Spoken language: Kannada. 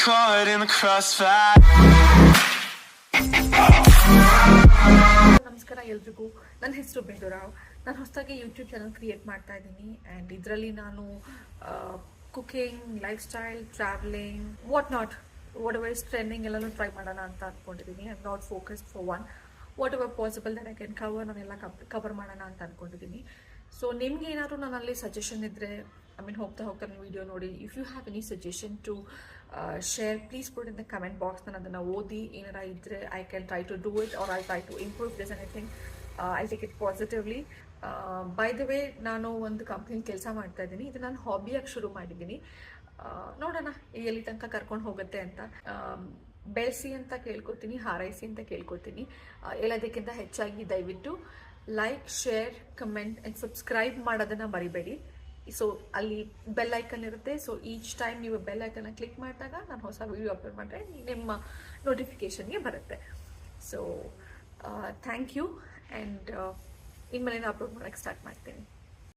caught in the crossfire. ನಮಸ್ಕಾರ ಎಲ್ರಿಗೂ. ನನ್ನ ಹೆಸರು ಬೇಂದುರಾವ್. ನಾನು ಹೊಸದಾಗಿ ಯೂಟ್ಯೂಬ್ ಚಾನಲ್ ಕ್ರಿಯೇಟ್ ಮಾಡ್ತಾ ಇದ್ದೀನಿ ಆ್ಯಂಡ್ ಇದರಲ್ಲಿ ನಾನು cooking, life style, travelling, what ever is trending ಎಲ್ಲನೂ ಟ್ರೈ ಮಾಡೋಣ ಅಂತ ಅಂದ್ಕೊಂಡಿದ್ದೀನಿ. I am not focused for one. What ever possible that I can cover ನಾನೆಲ್ಲ ಕವರ್ ಮಾಡೋಣ ಅಂತ ಅಂದ್ಕೊಂಡಿದ್ದೀನಿ. ಸೊ ನಿಮ್ಗೆ ಏನಾದರೂ ನನ್ನಲ್ಲಿ ಸಜೆಷನ್ ಇದ್ದರೆ, ಹೋಗ್ತಾ ನಾನು ವಿಡಿಯೋ ನೋಡಿ, if you have any suggestion to share, please put in the comment box. ನಾನು ಅದನ್ನು ಓದಿ ಏನಾರ ಇದ್ದರೆ I can try to do it or I try to improve this anything. I take it positively. By the way, ನಾನು ಒಂದು ಕಂಪ್ನಿಲಿ ಕೆಲಸ ಮಾಡ್ತಾ ಇದ್ದೀನಿ. ಇದು ನಾನು ಹಾಬಿಯಾಗಿ ಶುರು ಮಾಡಿದ್ದೀನಿ. ನೋಡೋಣ ಎಲ್ಲಿ ತನಕ ಕರ್ಕೊಂಡು ಹೋಗುತ್ತೆ ಅಂತ. ಬೆಳೆಸಿ ಅಂತ ಕೇಳ್ಕೊತೀನಿ, ಹಾರೈಸಿ ಅಂತ ಕೇಳ್ಕೊತೀನಿ. ಎಲ್ಲದಕ್ಕಿಂತ ಹೆಚ್ಚಾಗಿ ದಯವಿಟ್ಟು like, share, comment and subscribe ಮಾಡೋದನ್ನು ಮರಿಬೇಡಿ. ಸೊ ಅಲ್ಲಿ ಬೆಲ್ ಐಕನ್ ಇರುತ್ತೆ. ಸೊ ಈಚ್ ಟೈಮ್ ನೀವು ಬೆಲ್ ಐಕನ್ನ ಕ್ಲಿಕ್ ಮಾಡಿದಾಗ ನಾನು ಹೊಸ ವಿಡಿಯೋ ಅಪ್ಲೋಡ್ ಮಾಡಿದ್ರೆ ನಿಮ್ಮ ನೋಟಿಫಿಕೇಷನ್ಗೆ ಬರುತ್ತೆ. So thank you. ಆ್ಯಂಡ್ ಇನ್ಮೇಲೆ ಅಪ್ಲೋಡ್ ಮಾಡೋಕ್ಕೆ ಸ್ಟಾರ್ಟ್ ಮಾಡ್ತೀನಿ.